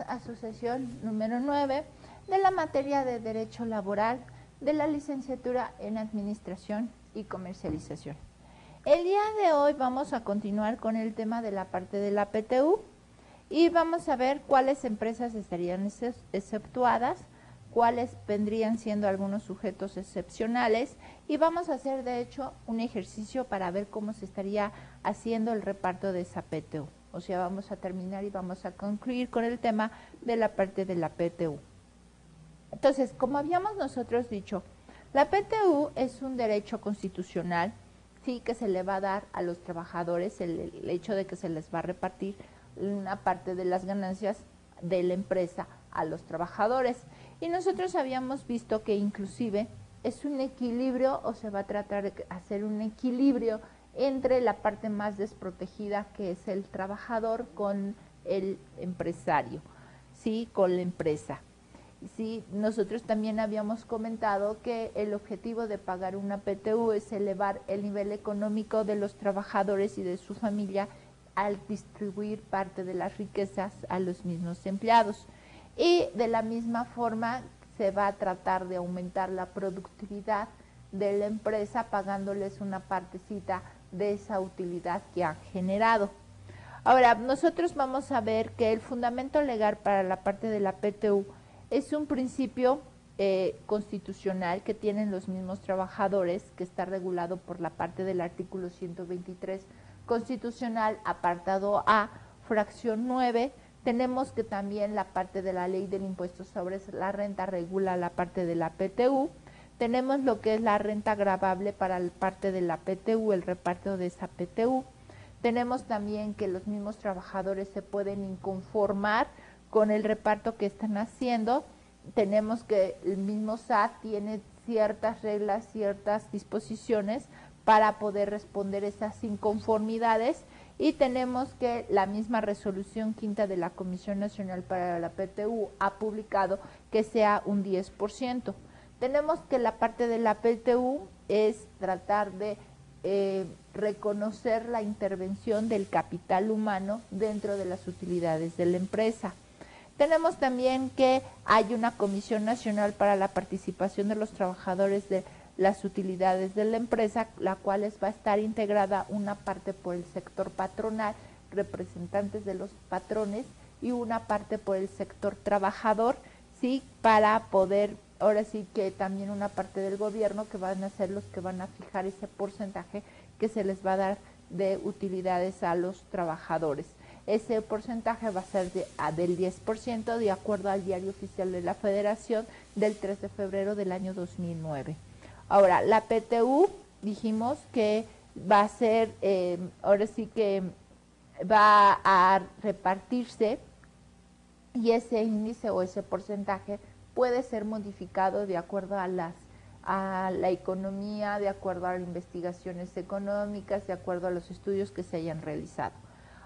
a su sesión número 9 de la materia de Derecho Laboral de la licenciatura en Administración y Comercialización. El día de hoy vamos a continuar con el tema de la parte de la PTU y vamos a ver cuáles empresas estarían exceptuadas, cuáles vendrían siendo algunos sujetos excepcionales y vamos a hacer de hecho un ejercicio para ver cómo se estaría haciendo el reparto de esa PTU. O sea, vamos a terminar y vamos a concluir con el tema de la parte de la PTU. Entonces, como habíamos nosotros dicho, la PTU es un derecho constitucional, sí, que se le va a dar a los trabajadores, el hecho de que se les va a repartir una parte de las ganancias de la empresa a los trabajadores. Y nosotros habíamos visto que inclusive es un equilibrio o se va a tratar de hacer un equilibrio entre la parte más desprotegida que es el trabajador con el empresario, sí, con la empresa. Sí, nosotros también habíamos comentado que el objetivo de pagar una PTU es elevar el nivel económico de los trabajadores y de su familia al distribuir parte de las riquezas a los mismos empleados. Y de la misma forma se va a tratar de aumentar la productividad de la empresa pagándoles una partecita de esa utilidad que han generado. Ahora, nosotros vamos a ver que el fundamento legal para la parte de la PTU es un principio constitucional que tienen los mismos trabajadores, que está regulado por la parte del artículo 123 constitucional, apartado A, fracción 9. Tenemos que también la parte de la ley del impuesto sobre la renta regula la parte de la PTU. Tenemos lo que es la renta gravable para la parte de la PTU, el reparto de esa PTU. Tenemos también que los mismos trabajadores se pueden inconformar con el reparto que están haciendo. Tenemos que el mismo SAT tiene ciertas reglas, ciertas disposiciones para poder responder esas inconformidades. Y tenemos que la misma resolución quinta de la Comisión Nacional para la PTU ha publicado que sea un 10%. Tenemos que la parte de la PTU es tratar de reconocer la intervención del capital humano dentro de las utilidades de la empresa. Tenemos también que hay una Comisión Nacional para la Participación de los Trabajadores de las Utilidades de la empresa, la cual va a estar integrada una parte por el sector patronal, representantes de los patrones, y una parte por el sector trabajador, sí, para poder, ahora sí que también una parte del gobierno que van a ser los que van a fijar ese porcentaje que se les va a dar de utilidades a los trabajadores. Ese porcentaje va a ser del 10% de acuerdo al Diario Oficial de la Federación del 3 de febrero del año 2009. Ahora, la PTU dijimos que va a ser, ahora sí que va a repartirse y ese índice o ese porcentaje puede ser modificado de acuerdo a la economía, de acuerdo a las investigaciones económicas, de acuerdo a los estudios que se hayan realizado.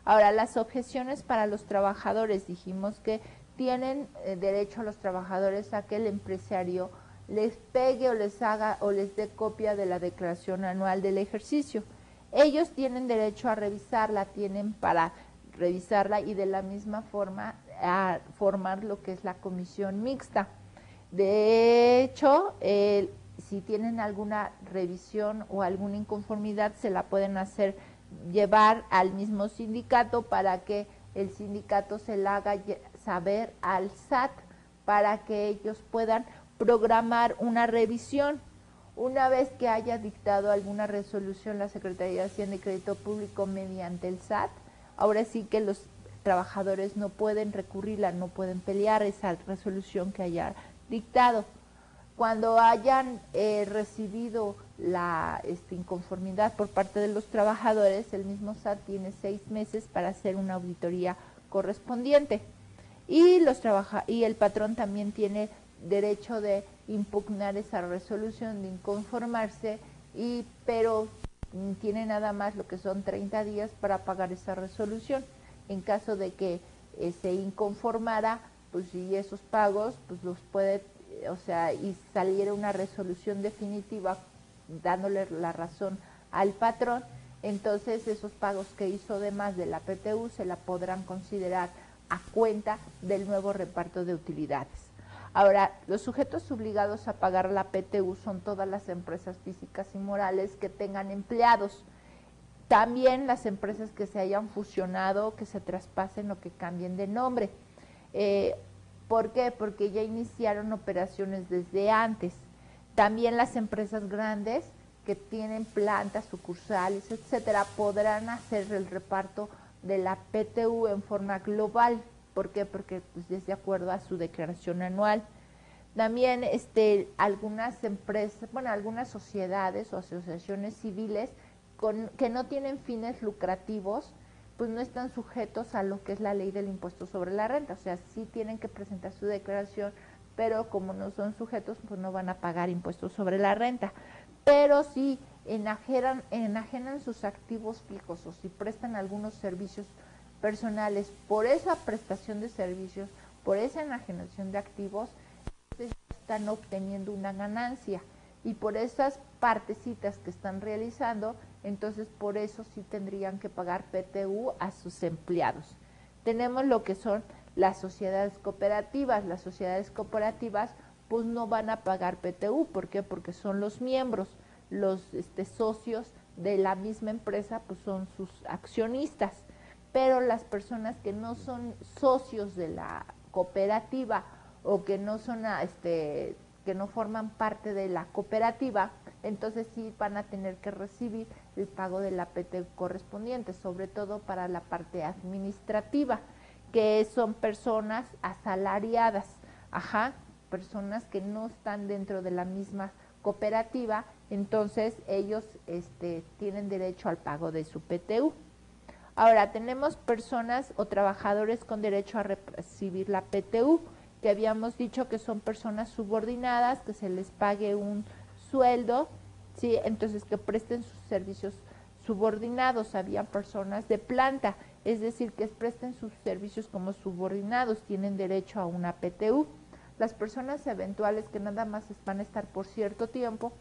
Ahora, las objeciones para los trabajadores, dijimos que tienen derecho a los trabajadores a que el empresario les pegue o les haga o les dé copia de la declaración anual del ejercicio. Ellos tienen derecho a revisarla, tienen para revisarla y de la misma forma a formar lo que es la comisión mixta. De hecho, si tienen alguna revisión o alguna inconformidad, se la pueden hacer llevar al mismo sindicato para que el sindicato se la haga saber al SAT para que ellos puedan programar una revisión. Una vez que haya dictado alguna resolución la Secretaría de Hacienda y Crédito Público mediante el SAT, ahora sí que los trabajadores no pueden recurrirla, no pueden pelear esa resolución que haya dictado. Cuando hayan recibido la inconformidad por parte de los trabajadores, el mismo SAT tiene 6 meses para hacer una auditoría correspondiente. Y el patrón también tiene derecho de impugnar esa resolución, de inconformarse, pero tiene nada más lo que son 30 días para pagar esa resolución. En caso de que se inconformara, pues y esos pagos, pues los puede, o sea, y saliera una resolución definitiva dándole la razón al patrón, entonces esos pagos que hizo de más de la PTU se la podrán considerar a cuenta del nuevo reparto de utilidades. Ahora, los sujetos obligados a pagar la PTU son todas las empresas físicas y morales que tengan empleados. También las empresas que se hayan fusionado, que se traspasen o que cambien de nombre. ¿Por qué? Porque ya iniciaron operaciones desde antes. También las empresas grandes que tienen plantas, sucursales, etcétera, podrán hacer el reparto de la PTU en forma global. ¿Por qué? Porque pues, es de acuerdo a su declaración anual. También algunas empresas, bueno, algunas sociedades o asociaciones civiles que no tienen fines lucrativos, pues no están sujetos a lo que es la ley del impuesto sobre la renta. O sea, sí tienen que presentar su declaración, pero como no son sujetos, pues no van a pagar impuestos sobre la renta. Pero si enajenan sus activos fijos o si prestan algunos servicios personales por esa prestación de servicios, por esa enajenación de activos, están obteniendo una ganancia y por esas partecitas que están realizando, entonces por eso sí tendrían que pagar PTU a sus empleados. Tenemos lo que son las sociedades cooperativas. Las sociedades cooperativas pues no van a pagar PTU. ¿Por qué? Porque son los miembros, los socios de la misma empresa, pues son sus accionistas. Pero las personas que no son socios de la cooperativa o que no son que no forman parte de la cooperativa, entonces sí van a tener que recibir el pago de la PTU correspondiente, sobre todo para la parte administrativa, que son personas asalariadas, personas que no están dentro de la misma cooperativa, entonces ellos tienen derecho al pago de su PTU. Ahora, tenemos personas o trabajadores con derecho a recibir la PTU, que habíamos dicho que son personas subordinadas, que se les pague un sueldo, ¿sí? Entonces que presten sus servicios subordinados. Había personas de planta, es decir, que presten sus servicios como subordinados, tienen derecho a una PTU. Las personas eventuales que nada más van a estar por cierto tiempo,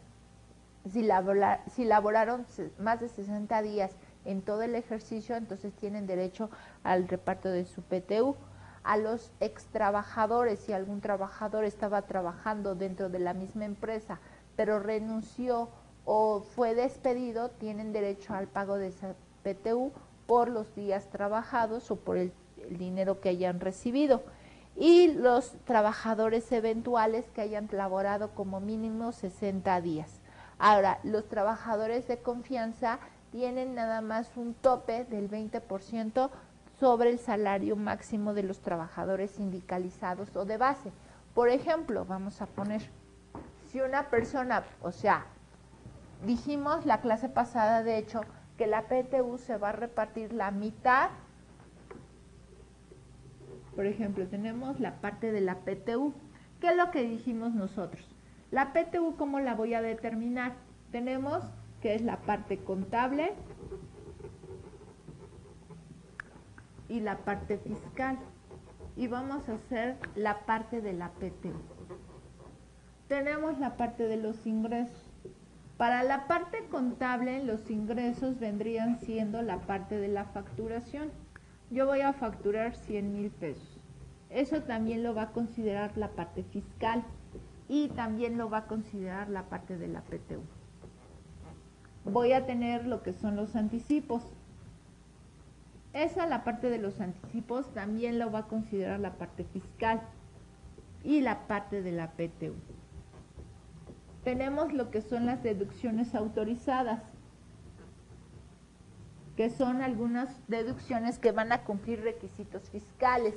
si laboraron más de 60 días en todo el ejercicio, entonces tienen derecho al reparto de su PTU. A los extrabajadores, si algún trabajador estaba trabajando dentro de la misma empresa, pero renunció o fue despedido, tienen derecho al pago de esa PTU por los días trabajados o por el dinero que hayan recibido. Y los trabajadores eventuales que hayan laborado como mínimo 60 días. Ahora, los trabajadores de confianza tienen nada más un tope del 20% sobre el salario máximo de los trabajadores sindicalizados o de base. Por ejemplo, vamos a poner, si una persona, o sea, dijimos la clase pasada, de hecho, que la PTU se va a repartir la mitad. Por ejemplo, tenemos la parte de la PTU. ¿Qué es lo que dijimos nosotros? La PTU, ¿cómo la voy a determinar? Tenemos que es la parte contable y la parte fiscal. Y vamos a hacer la parte de la PTU. Tenemos la parte de los ingresos. Para la parte contable, los ingresos vendrían siendo la parte de la facturación. Yo voy a facturar 100,000 pesos. Eso también lo va a considerar la parte fiscal y también lo va a considerar la parte de la PTU. Voy a tener lo que son los anticipos. Esa, la parte de los anticipos, también lo va a considerar la parte fiscal y la parte de la PTU. Tenemos lo que son las deducciones autorizadas, que son algunas deducciones que van a cumplir requisitos fiscales,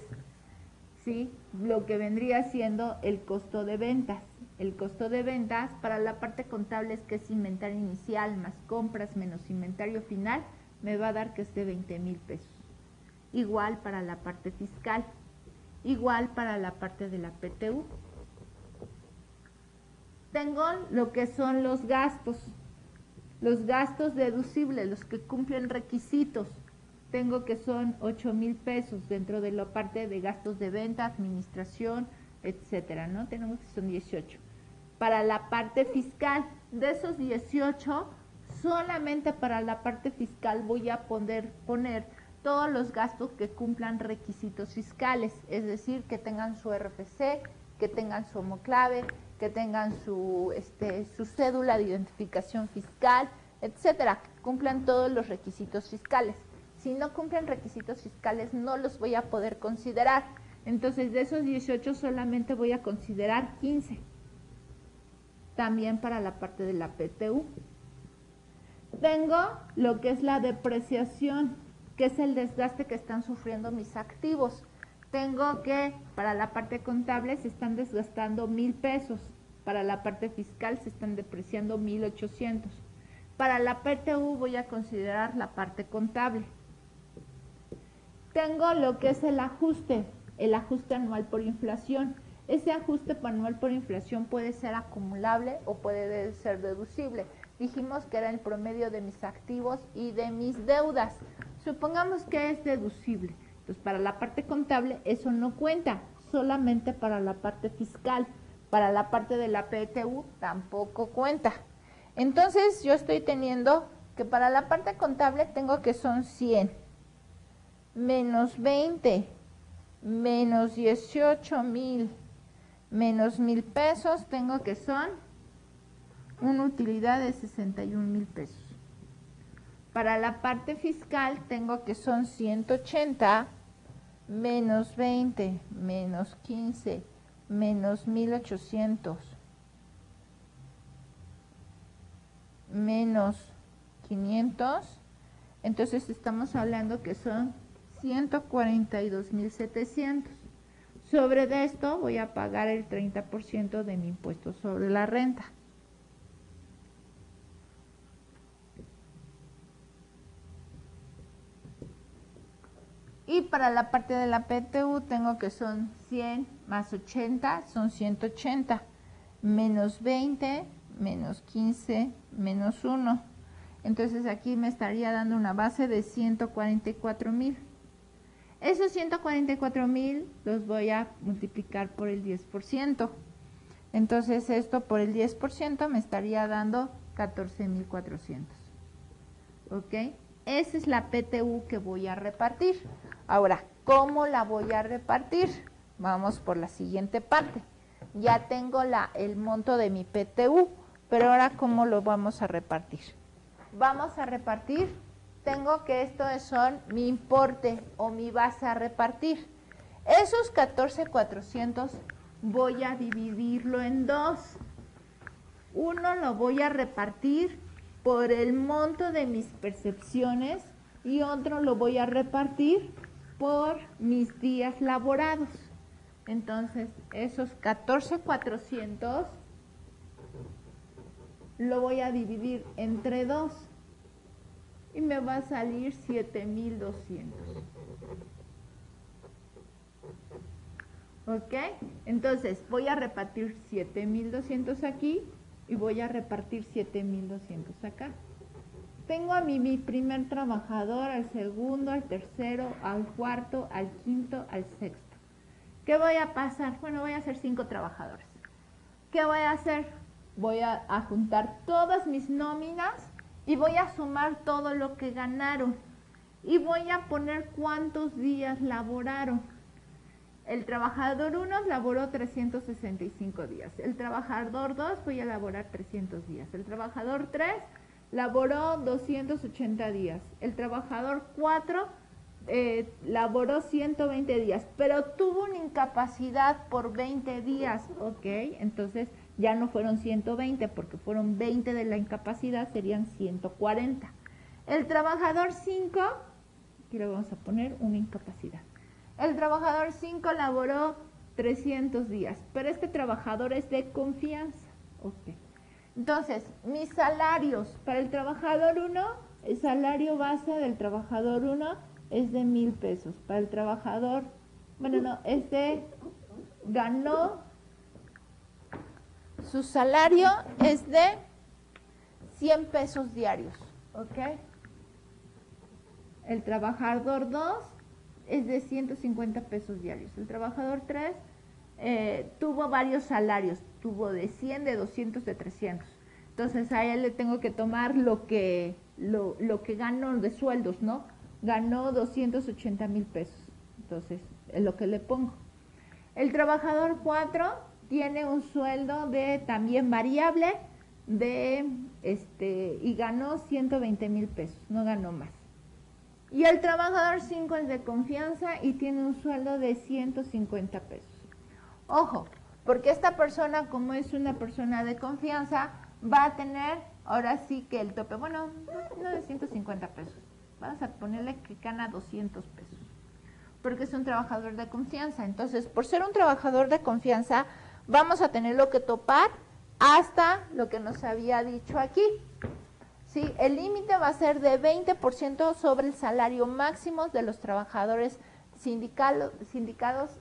¿sí? Lo que vendría siendo el costo de ventas. El costo de ventas para la parte contable es que es inventario inicial más compras menos inventario final, me va a dar que es de 20,000 pesos. Igual para la parte fiscal, igual para la parte de la PTU. Tengo lo que son los gastos deducibles, los que cumplen requisitos. Tengo que son 8,000 pesos dentro de la parte de gastos de venta, administración, etcétera, ¿no? Tenemos que son 18. Para la parte fiscal, de esos 18, solamente para la parte fiscal voy a poner todos los gastos que cumplan requisitos fiscales, es decir, que tengan su RFC, que tengan su homoclave, que tengan su cédula de identificación fiscal, etcétera, que cumplan todos los requisitos fiscales. Si no cumplen requisitos fiscales, no los voy a poder considerar. Entonces, de esos 18 solamente voy a considerar 15. También para la parte de la PTU. Tengo lo que es la depreciación, que es el desgaste que están sufriendo mis activos. Tengo que, para la parte contable, se están desgastando 1,000 pesos. Para la parte fiscal se están depreciando 1,800. Para la PTU voy a considerar la parte contable. Tengo lo que es el ajuste anual por inflación. Ese ajuste anual por inflación puede ser acumulable o puede ser deducible. Dijimos que era el promedio de mis activos y de mis deudas. Supongamos que es deducible. Entonces, para la parte contable eso no cuenta, solamente para la parte fiscal. Para la parte de la PTU tampoco cuenta. Entonces, yo estoy teniendo que para la parte contable tengo que son 100, menos 20, menos 18,000, menos 1,000 pesos, tengo que son una utilidad de 61,000 pesos. Para la parte fiscal tengo que son 180, menos 20, menos 15, menos 1,800, menos 500, entonces estamos hablando que son 142,700. Sobre de esto voy a pagar el 30% de mi impuesto sobre la renta. Y para la parte de la PTU tengo que son 100 más 80, son 180, menos 20, menos 15, menos 1. Entonces aquí me estaría dando una base de 144,000. Esos 144,000 los voy a multiplicar por el 10%. Entonces esto por el 10% me estaría dando 14,400. ¿Ok? Esa es la PTU que voy a repartir. Ahora, ¿cómo la voy a repartir? Vamos por la siguiente parte. Ya tengo el monto de mi PTU, pero ahora ¿cómo lo vamos a repartir? Vamos a repartir, tengo que esto son mi importe o mi base a repartir. Esos 14,400 voy a dividirlo en dos. Uno lo voy a repartir por el monto de mis percepciones y otro lo voy a repartir por mis días laborados. Entonces, esos 14,400 lo voy a dividir entre dos y me va a salir 7,200. ¿Ok? Entonces, voy a repartir 7,200 aquí y voy a repartir 7,200 acá. Tengo a mi primer trabajador, al segundo, al tercero, al cuarto, al quinto, al sexto. ¿Qué voy a pasar? Bueno, voy a hacer 5 trabajadores. ¿Qué voy a hacer? Voy a juntar todas mis nóminas y voy a sumar todo lo que ganaron. Y voy a poner cuántos días laboraron. El trabajador 1 laboró 365 días. El trabajador 2 voy a laborar 300 días. El trabajador 3 laboró 280 días. El trabajador 4 laboró 120 días, pero tuvo una incapacidad por 20 días, ¿ok? Entonces ya no fueron 120 porque fueron 20 de la incapacidad, serían 140. El trabajador 5, aquí le vamos a poner una incapacidad. El trabajador 5 laboró 300 días, pero este trabajador es de confianza, ¿ok? Entonces, mis salarios para el trabajador 1, el salario base del trabajador 1 es de 1,000 pesos. Para el trabajador, bueno, no, ganó, su salario es de 100 pesos diarios, ¿ok? El trabajador 2 es de 150 pesos diarios. El trabajador 3 tuvo varios salarios, tuvo de 100, de 200, de 300. Entonces a él le tengo que tomar lo que gano de sueldos, ¿no? ganó 280,000 pesos. Entonces, es lo que le pongo. El trabajador 4 tiene un sueldo de también variable y ganó 120,000 pesos, no ganó más. Y el trabajador 5 es de confianza y tiene un sueldo de 150 pesos. Ojo, porque esta persona, como es una persona de confianza, va a tener, ahora sí que el tope, bueno, no de 150 pesos, vamos a ponerle que gana 200 pesos, porque es un trabajador de confianza. Entonces, por ser un trabajador de confianza, vamos a tenerlo que topar hasta lo que nos había dicho aquí. ¿Sí? El límite va a ser de 20% sobre el salario máximo de los trabajadores sindicalizados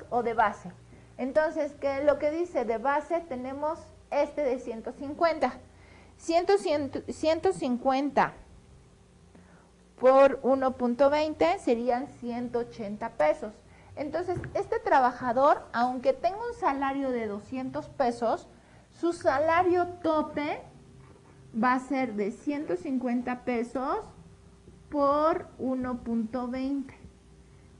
o de base. Entonces, ¿qué es lo que dice? De base tenemos este de 150. 150 por 1.20 serían 180 pesos. Entonces, este trabajador, aunque tenga un salario de 200 pesos, su salario tope va a ser de 150 pesos por 1.20.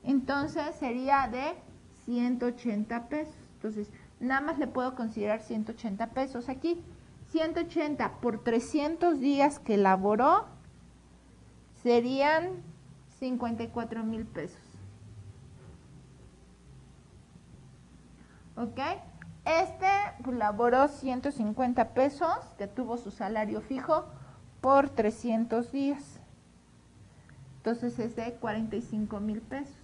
Entonces sería de 180 pesos. Entonces, nada más le puedo considerar 180 pesos aquí. 180 por 300 días que laboró serían 54,000 pesos. ¿Ok? Pues, laboró 150 pesos, que tuvo su salario fijo, por 300 días. Entonces es de 45,000 pesos.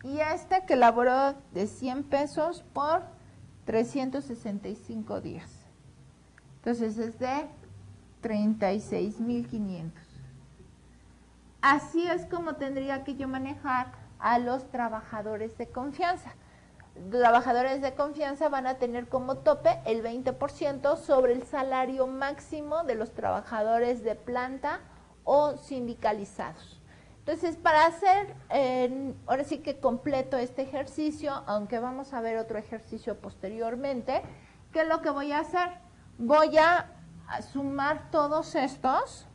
Y que laboró de 100 pesos por 365 días. Entonces es de 36,500. Así es como tendría que yo manejar a los trabajadores de confianza. Trabajadores de confianza van a tener como tope el 20% sobre el salario máximo de los trabajadores de planta o sindicalizados. Entonces, para hacer ahora sí que completo este ejercicio, aunque vamos a ver otro ejercicio posteriormente, ¿qué es lo que voy a hacer? Voy a sumar todos estos.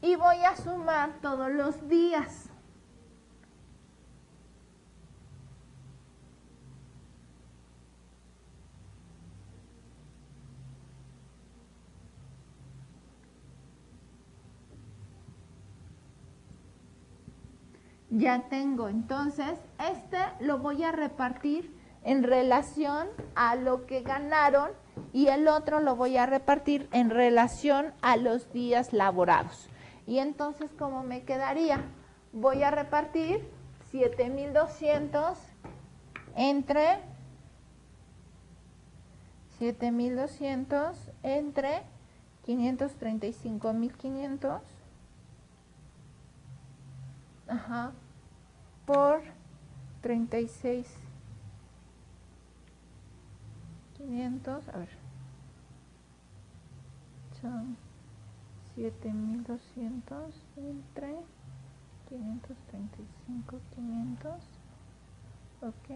Y voy a sumar todos los días. Ya tengo, entonces, lo voy a repartir en relación a lo que ganaron y el otro lo voy a repartir en relación a los días laborados. Y entonces, ¿cómo me quedaría? Voy a repartir 7,200 entre 535,500. Ajá, por 36,500, a ver, son 7,200 entre 535,500, ok,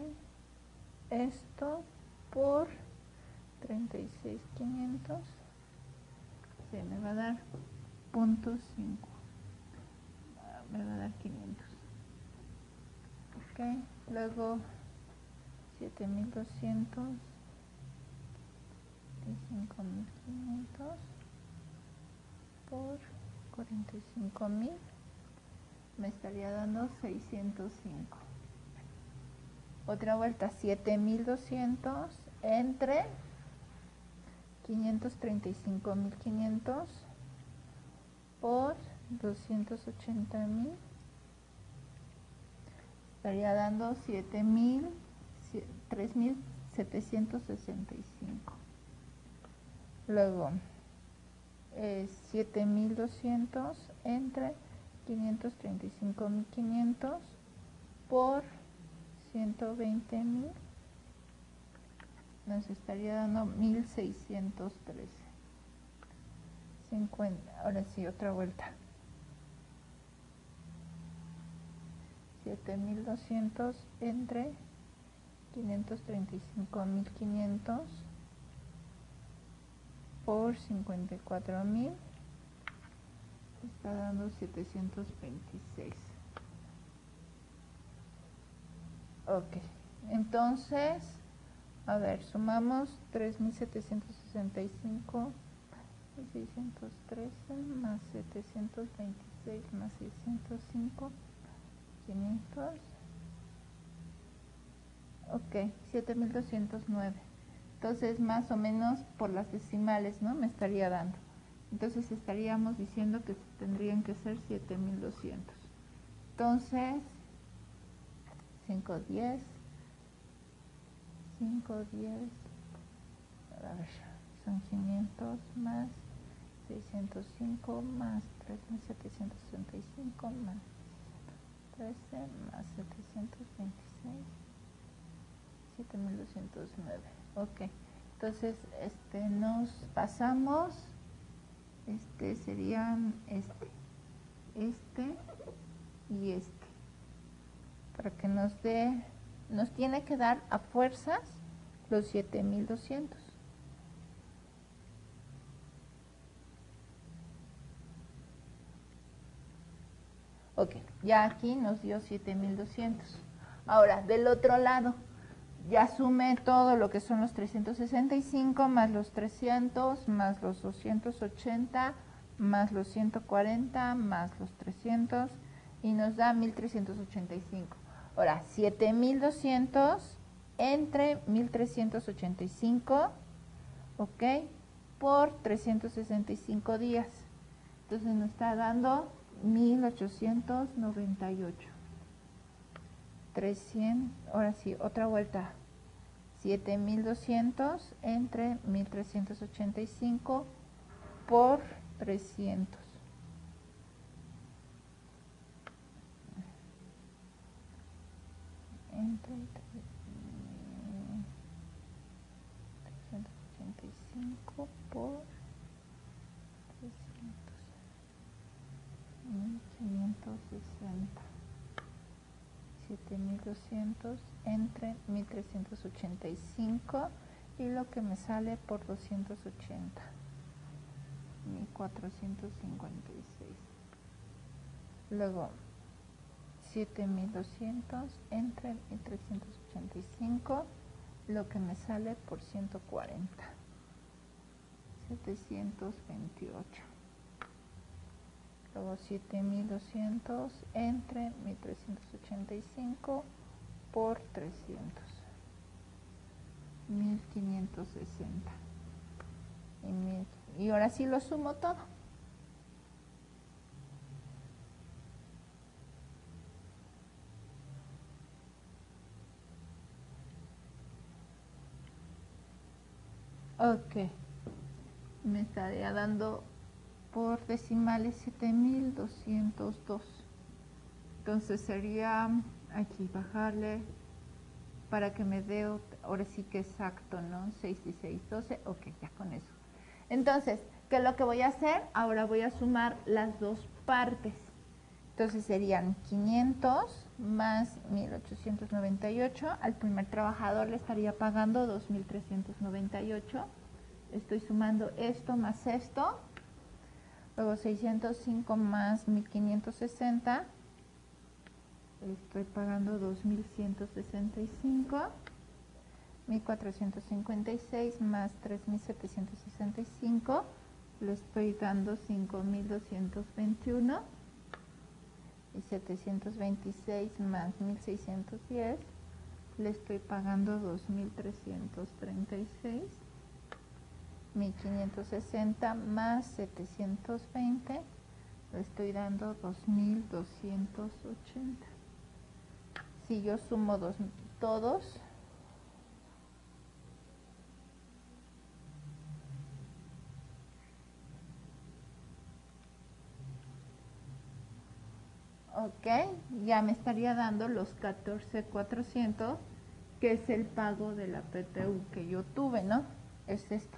esto por 36,500, se me va a dar 0.5. Me va a dar 500. Ok, luego 7,200 y 5,500 por 45,000 me estaría dando 605. Otra vuelta, 7,200 entre 535,500 por 280,000 estaría dando 3,765. Luego 7,200 entre 535,500 por 120,000 nos estaría dando 1,613. 50, ahora sí, otra vuelta. 7.200 entre 535.500 por 54.000 está dando 726. Ok, entonces, a ver, sumamos 3.765 613 más 726 más 605, 500. Ok, 7.209. Entonces, más o menos por las decimales, ¿no? Me estaría dando. Entonces, estaríamos diciendo que tendrían que ser 7.200. Entonces, 510, a ver, son 500 más 605 más 3.765 más 13 más 726, 7.209. Ok, entonces nos pasamos, serían este y este, para que nos tiene que dar a fuerzas los 7.200. Ok, ya aquí nos dio 7.200. Ahora, del otro lado, ya sumé todo lo que son los 365 más los 300 más los 280 más los 140 más los 300 y nos da 1.385. Ahora, 7.200 entre 1.385, ok, por 365 días. Entonces nos está dando 1.898. 300, ahora sí, otra vuelta. 7.200 entre 1.385 por 300. Entre 385 por 300. 1.560. 7.200 entre 1.385 y lo que me sale por 280, 1.456. Luego 7.200 entre 1.385, lo que me sale por 140, 728. Luego 7.200 entre 1.385 por 300, 1.560. Y ahora sí lo sumo todo. Ok, me estaría dando por decimales 7.202. Entonces sería aquí bajarle para que me dé, ahora sí que exacto, ¿no? 6 y 6, 12, ok, ya con eso. Entonces, ¿qué es lo que voy a hacer? Ahora voy a sumar las dos partes. Entonces serían 500 más 1.898. Al primer trabajador le estaría pagando 2.398. Estoy sumando esto más esto. Luego 605 más 1.560. Estoy pagando 2.165. 1.456 más 3.765. Le estoy dando 5.221. Y 726 más 1.610. Le estoy pagando 2.336. 1.560 más 720, le estoy dando 2.280. Si yo sumo todos, ok, ya me estaría dando los 14.400, que es el pago de la PTU que yo tuve, ¿no? Es esto.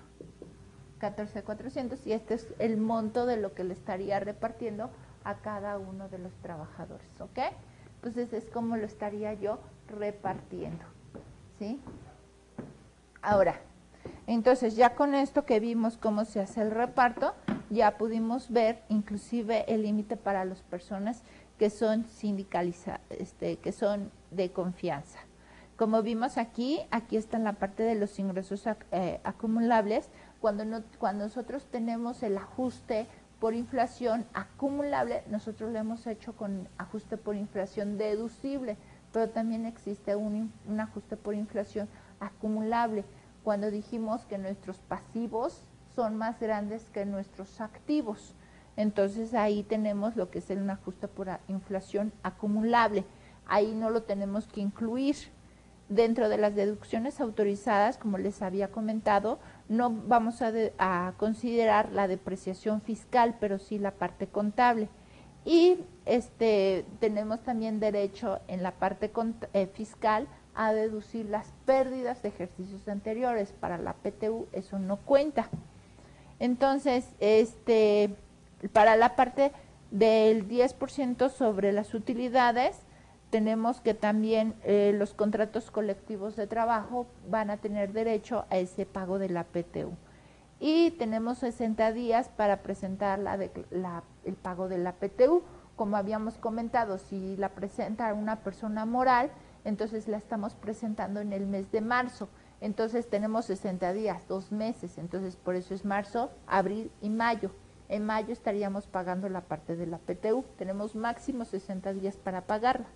14,400 y este es el monto de lo que le estaría repartiendo a cada uno de los trabajadores, ¿ok? Entonces es como lo estaría yo repartiendo, ¿sí? Ahora, entonces ya con esto que vimos cómo se hace el reparto, ya pudimos ver inclusive el límite para las personas que son sindicalizadas, que son de confianza. Como vimos aquí está en la parte de los ingresos acumulables. Cuando nosotros tenemos el ajuste por inflación acumulable, nosotros lo hemos hecho con ajuste por inflación deducible, pero también existe un ajuste por inflación acumulable, cuando dijimos que nuestros pasivos son más grandes que nuestros activos. Entonces ahí tenemos lo que es un ajuste por inflación acumulable. Ahí no lo tenemos que incluir. Dentro de las deducciones autorizadas, como les había comentado, no vamos a considerar la depreciación fiscal, pero sí la parte contable. Y tenemos también derecho en la parte fiscal a deducir las pérdidas de ejercicios anteriores. Para la PTU eso no cuenta. Entonces, para la parte del 10% sobre las utilidades, tenemos que también los contratos colectivos de trabajo van a tener derecho a ese pago de la PTU. Y tenemos 60 días para presentar el pago de la PTU. Como habíamos comentado, si la presenta una persona moral, entonces la estamos presentando en el mes de marzo. Entonces tenemos 60 días, 2 meses, entonces por eso es marzo, abril y mayo. En mayo estaríamos pagando la parte de la PTU. Tenemos máximo 60 días para pagarla.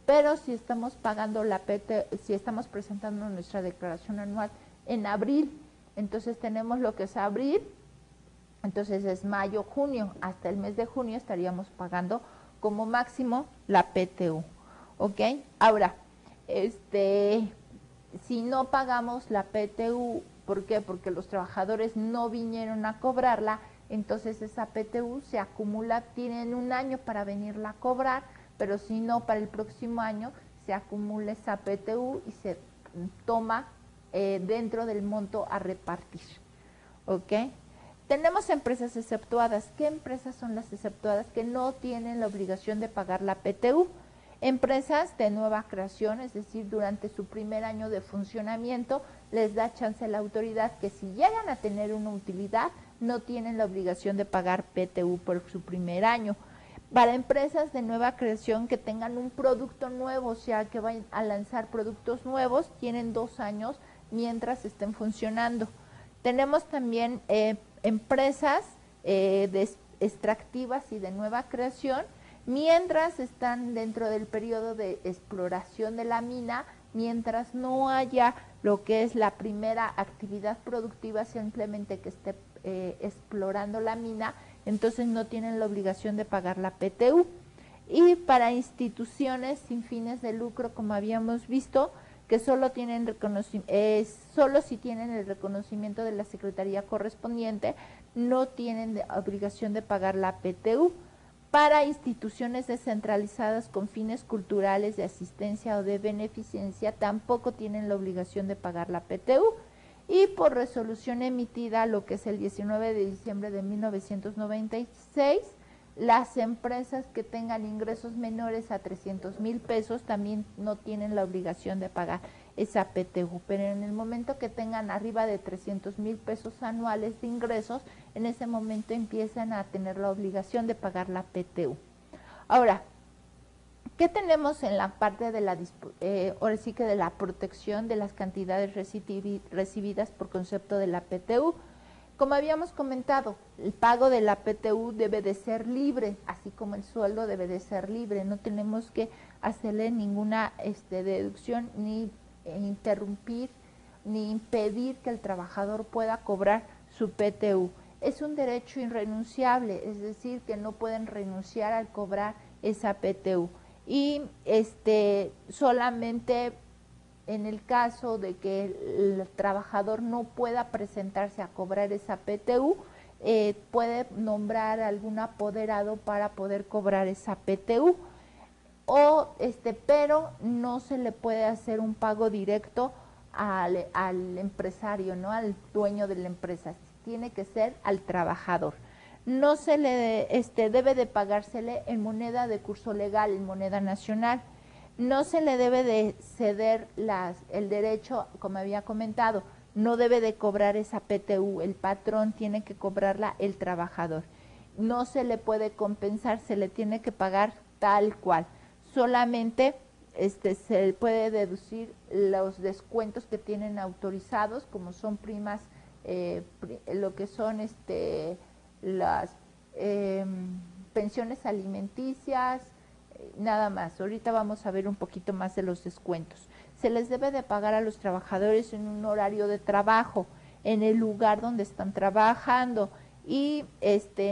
Pero si estamos pagando la PTU, si estamos presentando nuestra declaración anual en abril, entonces tenemos lo que es abril, entonces es mayo, junio, hasta el mes de junio estaríamos pagando como máximo la PTU, ¿ok? Ahora, si no pagamos la PTU, ¿por qué? Porque los trabajadores no vinieron a cobrarla, entonces esa PTU se acumula, tienen un año para venirla a cobrar, pero si no, para el próximo año se acumula esa PTU y se toma dentro del monto a repartir, ¿ok? Tenemos empresas exceptuadas. ¿Qué empresas son las exceptuadas? Que no tienen la obligación de pagar la PTU. Empresas de nueva creación, es decir, durante su primer año de funcionamiento, les da chance a la autoridad que si llegan a tener una utilidad, no tienen la obligación de pagar PTU por su primer año. Para empresas de nueva creación que tengan un producto nuevo, o sea, que vayan a lanzar productos nuevos, tienen 2 años mientras estén funcionando. Tenemos también empresas extractivas y de nueva creación, mientras están dentro del periodo de exploración de la mina, mientras no haya lo que es la primera actividad productiva, simplemente que esté explorando la mina, entonces no tienen la obligación de pagar la PTU. Y para instituciones sin fines de lucro, como habíamos visto, que solo tienen solo si tienen el reconocimiento de la Secretaría correspondiente, no tienen obligación de pagar la PTU. Para instituciones descentralizadas con fines culturales, de asistencia o de beneficencia, tampoco tienen la obligación de pagar la PTU. Y por resolución emitida, lo que es el 19 de diciembre de 1996, las empresas que tengan ingresos menores a 300,000 pesos también no tienen la obligación de pagar esa PTU, pero en el momento que tengan arriba de 300,000 pesos anuales de ingresos, en ese momento empiezan a tener la obligación de pagar la PTU. Ahora, ¿qué tenemos en la parte de ahora sí que de la protección de las cantidades recibidas por concepto de la PTU? Como habíamos comentado, el pago de la PTU debe de ser libre, así como el sueldo debe de ser libre. No tenemos que hacerle ninguna deducción, ni interrumpir, ni impedir que el trabajador pueda cobrar su PTU. Es un derecho irrenunciable, es decir, que no pueden renunciar al cobrar esa PTU. Y solamente en el caso de que el trabajador no pueda presentarse a cobrar esa PTU, puede nombrar algún apoderado para poder cobrar esa PTU, pero no se le puede hacer un pago directo al empresario, ¿no? Al dueño de la empresa. tiene que ser al trabajador. No se le debe de pagársele en moneda de curso legal, en moneda nacional. No se le debe de ceder el derecho, como había comentado, no debe de cobrar esa PTU, el patrón tiene que cobrarla el trabajador. No se le puede compensar, se le tiene que pagar tal cual. Solamente se puede deducir los descuentos que tienen autorizados, como son primas, lo que son las pensiones alimenticias, nada más. Ahorita vamos a ver un poquito más de los descuentos. Se les debe de pagar a los trabajadores en un horario de trabajo, en el lugar donde están trabajando, y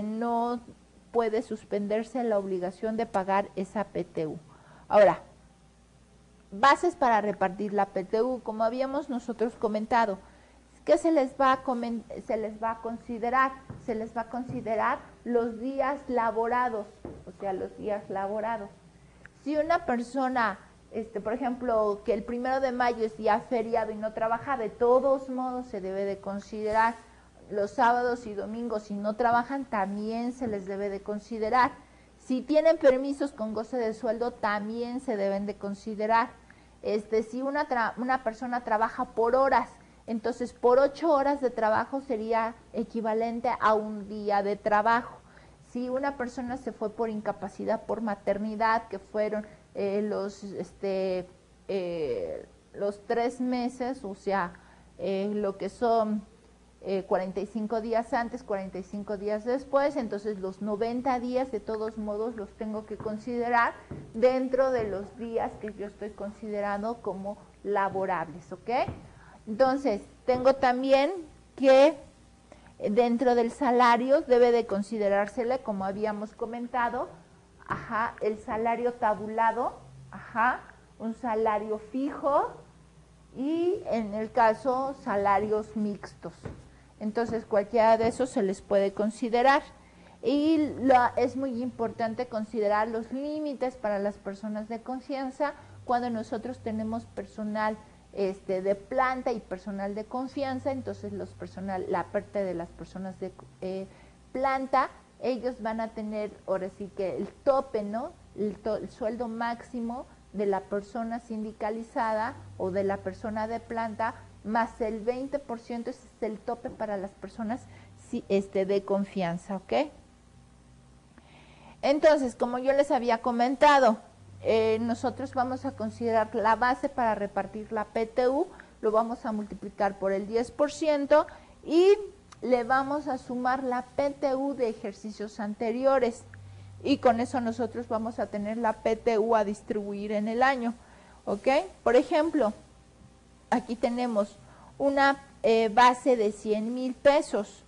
no puede suspenderse la obligación de pagar esa PTU. Ahora, bases para repartir la PTU, como habíamos nosotros comentado. ¿Qué se les va a considerar? Se les va a considerar los días laborados, o sea, los días laborados. Si una persona, por ejemplo, que el 1 de mayo es día feriado y no trabaja, de todos modos se debe de considerar. Los sábados y domingos, si no trabajan, también se les debe de considerar. Si tienen permisos con goce de sueldo, también se deben de considerar. Si una persona trabaja por horas, entonces por 8 horas de trabajo sería equivalente a un día de trabajo. Si una persona se fue por incapacidad por maternidad, que fueron los 3 meses, o sea, lo que son 45 días antes, 45 días después, entonces los 90 días de todos modos los tengo que considerar dentro de los días que yo estoy considerando como laborables, ¿ok? Entonces, tengo también que dentro del salario debe de considerársele, como habíamos comentado, el salario tabulado, un salario fijo y en el caso salarios mixtos. Entonces, cualquiera de esos se les puede considerar. Y es muy importante considerar los límites para las personas de confianza cuando nosotros tenemos personal de planta y personal de confianza. Entonces la parte de las personas de planta, ellos van a tener ahora sí que el tope, ¿no? El sueldo máximo de la persona sindicalizada o de la persona de planta, más el 20%, ese es el tope para las personas de confianza, ¿ok? Entonces, como yo les había comentado, nosotros vamos a considerar la base para repartir la PTU, lo vamos a multiplicar por el 10% y le vamos a sumar la PTU de ejercicios anteriores. Y con eso nosotros vamos a tener la PTU a distribuir en el año, ¿ok? Por ejemplo, aquí tenemos una base de 100,000 pesos.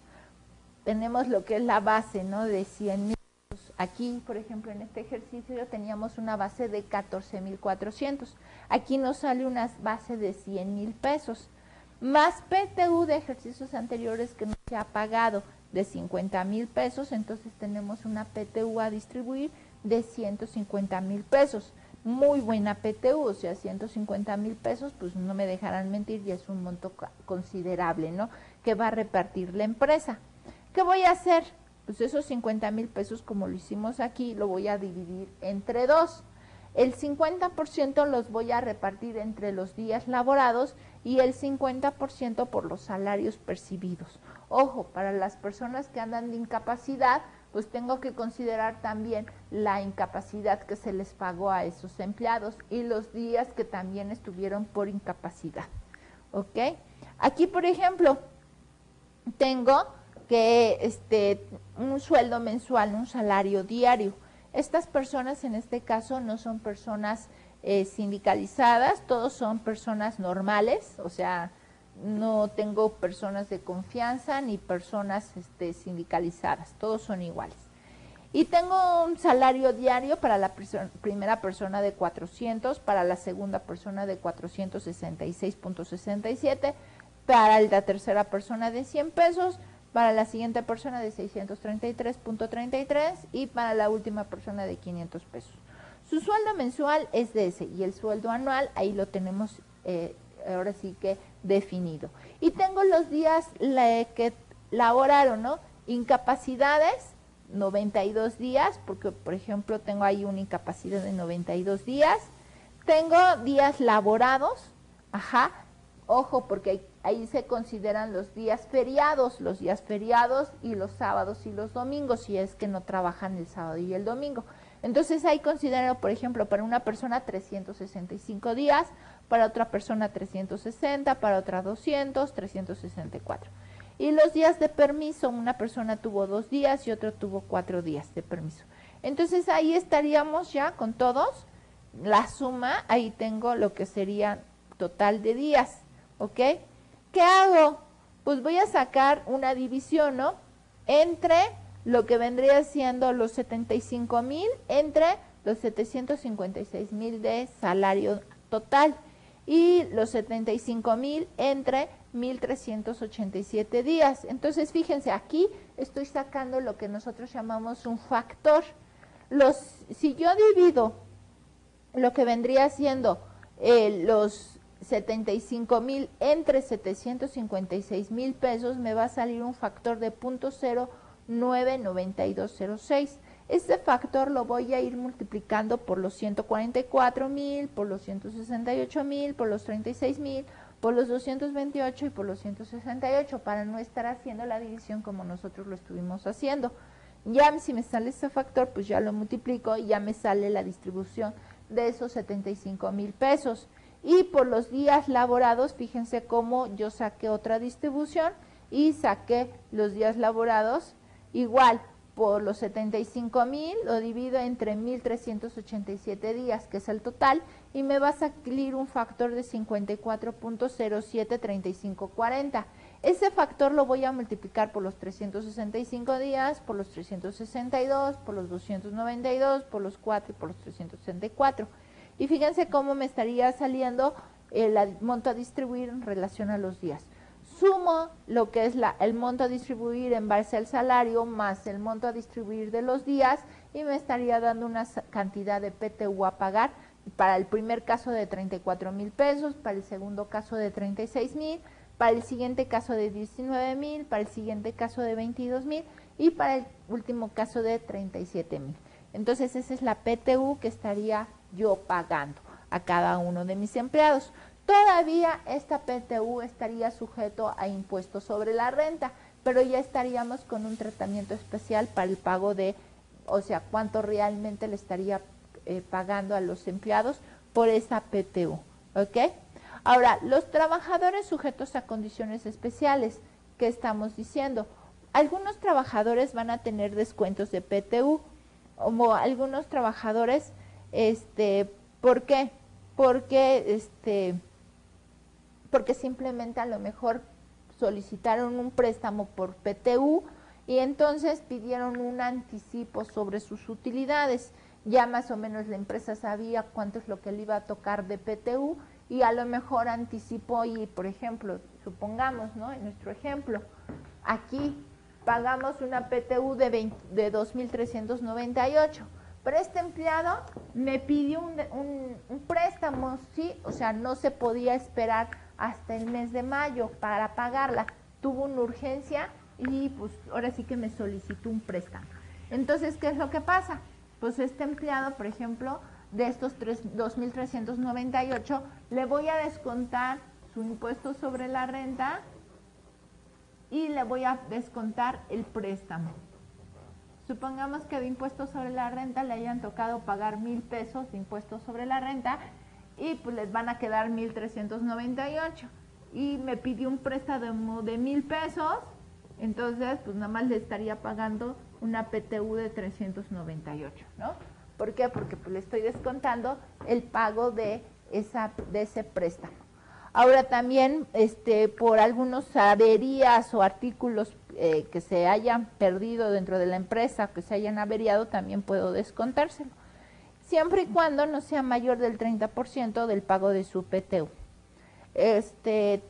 Tenemos lo que es la base, ¿no? De 100,000 pesos. Aquí, por ejemplo, en este ejercicio teníamos una base de 14,400. Aquí nos sale una base de 100,000 pesos. Más PTU de ejercicios anteriores que no se ha pagado de 50,000 pesos, entonces tenemos una PTU a distribuir de 150,000 pesos. Muy buena PTU, o sea, 150,000 pesos, pues no me dejarán mentir, y es un monto considerable, ¿no? Que va a repartir la empresa. ¿Qué voy a hacer? Pues esos 50,000 pesos, como lo hicimos aquí, lo voy a dividir entre 2. El 50% los voy a repartir entre los días laborados y el 50% por los salarios percibidos. Ojo, para las personas que andan de incapacidad, pues tengo que considerar también la incapacidad que se les pagó a esos empleados y los días que también estuvieron por incapacidad. ¿Ok? Aquí, por ejemplo, tengo que un sueldo mensual, un salario diario. Estas personas en este caso no son personas sindicalizadas, todos son personas normales, o sea, no tengo personas de confianza ni personas sindicalizadas, todos son iguales. Y tengo un salario diario para la primera persona de 400, para la segunda persona de 466.67, para la tercera persona de 100 pesos, para la siguiente persona de 633.33 y para la última persona de 500 pesos. Su sueldo mensual es de ese y el sueldo anual ahí lo tenemos ahora sí que definido. Y tengo los días que laboraron, ¿no? Incapacidades, 92 días, porque por ejemplo tengo ahí una incapacidad de 92 días. Tengo días laborados, ajá, ojo, porque ahí se consideran los días feriados y los sábados y los domingos, si es que no trabajan el sábado y el domingo. Entonces ahí considero, por ejemplo, para una persona 365 días, para otra persona 360, para otra 200, 364. Y los días de permiso, una persona tuvo 2 días y otro tuvo 4 días de permiso. Entonces ahí estaríamos ya con todos, la suma, ahí tengo lo que sería total de días, ¿ok? ¿Qué hago? Pues voy a sacar una división, ¿no? Entre lo que vendría siendo los 75,000 entre los 756,000 de salario total y los 75,000 entre 1,387 días. Entonces, fíjense, aquí estoy sacando lo que nosotros llamamos un factor. Si yo divido lo que vendría siendo los 75,000 entre 756,000 pesos, me va a salir un factor de 0.099206. Este factor lo voy a ir multiplicando por los 144,000, por los 168,000, por los 36,000, por los 228 y por los 168, para no estar haciendo la división como nosotros lo estuvimos haciendo. Ya si me sale ese factor, pues ya lo multiplico y ya me sale la distribución de esos 75,000 pesos. Y por los días laborados, fíjense cómo yo saqué otra distribución y saqué los días laborados igual. Por los 75,000 lo divido entre 1,387 días, que es el total, y me va a salir un factor de 54.073540. Ese factor lo voy a multiplicar por los 365 días, por los 362, por los 292, por los 4 y por los 364. Y fíjense cómo me estaría saliendo el monto a distribuir en relación a los días. Sumo lo que es el monto a distribuir en base al salario más el monto a distribuir de los días y me estaría dando una cantidad de PTU a pagar para el primer caso de 34,000 pesos, para el segundo caso de 36,000, para el siguiente caso de 19,000, para el siguiente caso de 22,000 y para el último caso de 37,000. Entonces esa es la PTU que estaría yo pagando a cada uno de mis empleados. Todavía esta PTU estaría sujeto a impuestos sobre la renta, pero ya estaríamos con un tratamiento especial para el pago de, o sea, cuánto realmente le estaría pagando a los empleados por esa PTU, ¿ok? Ahora, los trabajadores sujetos a condiciones especiales, ¿qué estamos diciendo? Algunos trabajadores van a tener descuentos de PTU, como algunos trabajadores, ¿por qué? Porque simplemente a lo mejor solicitaron un préstamo por PTU y entonces pidieron un anticipo sobre sus utilidades. Ya más o menos la empresa sabía cuánto es lo que le iba a tocar de PTU y a lo mejor anticipó y, por ejemplo, supongamos, ¿no? En nuestro ejemplo, aquí pagamos una PTU de 2,398. Pero este empleado me pidió un préstamo, ¿sí? O sea, no se podía esperar hasta el mes de mayo para pagarla. Tuvo una urgencia y pues ahora sí que me solicitó un préstamo. Entonces, ¿qué es lo que pasa? Pues este empleado, por ejemplo, de estos 2,398, le voy a descontar su impuesto sobre la renta y le voy a descontar el préstamo. Supongamos que de impuestos sobre la renta le hayan tocado pagar 1,000 pesos de impuestos sobre la renta y pues les van a quedar 1,398 y me pidió un préstamo de 1,000 pesos, entonces pues nada más le estaría pagando una PTU de 398, ¿no? ¿Por qué? Porque pues le estoy descontando el pago de ese préstamo. Ahora también por algunos averías o artículos que se hayan perdido dentro de la empresa, que se hayan averiado, también puedo descontárselo, siempre y cuando no sea mayor del 30% del pago de su PTU.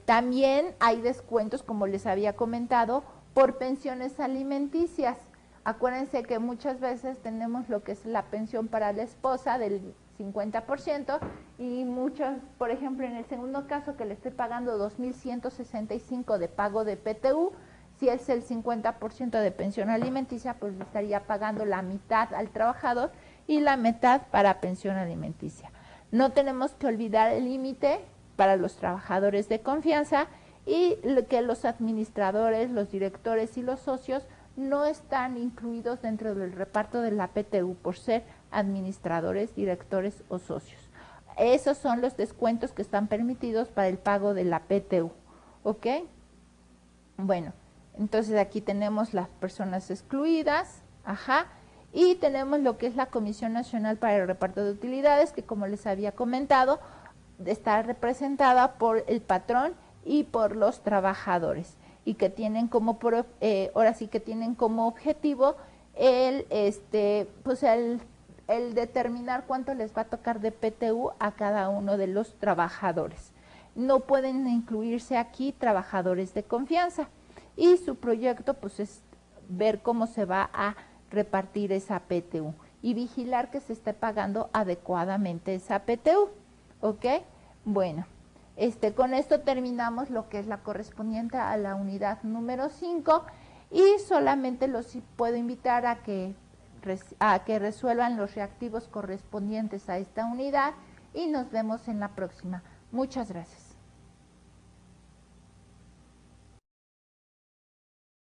También hay descuentos, como les había comentado, por pensiones alimenticias. Acuérdense que muchas veces tenemos lo que es la pensión para la esposa del 50% y muchos, por ejemplo, en el segundo caso que le estoy pagando 2,165 de pago de PTU, Si es el 50% de pensión alimenticia, pues le estaría pagando la mitad al trabajador y la mitad para pensión alimenticia. No tenemos que olvidar el límite para los trabajadores de confianza y que los administradores, los directores y los socios no están incluidos dentro del reparto de la PTU por ser administradores, directores o socios. Esos son los descuentos que están permitidos para el pago de la PTU, ¿ok? Bueno, entonces aquí tenemos las personas excluidas, ajá, y tenemos lo que es la Comisión Nacional para el Reparto de Utilidades, que como les había comentado, está representada por el patrón y por los trabajadores, y que tienen como ahora sí que tienen como objetivo el determinar cuánto les va a tocar de PTU a cada uno de los trabajadores. No pueden incluirse aquí trabajadores de confianza, y su proyecto pues es ver cómo se va a repartir esa PTU y vigilar que se esté pagando adecuadamente esa PTU, ¿ok? Bueno, con esto terminamos lo que es la correspondiente a la unidad número 5, y solamente los puedo invitar a que resuelvan los reactivos correspondientes a esta unidad, y nos vemos en la próxima. Muchas gracias.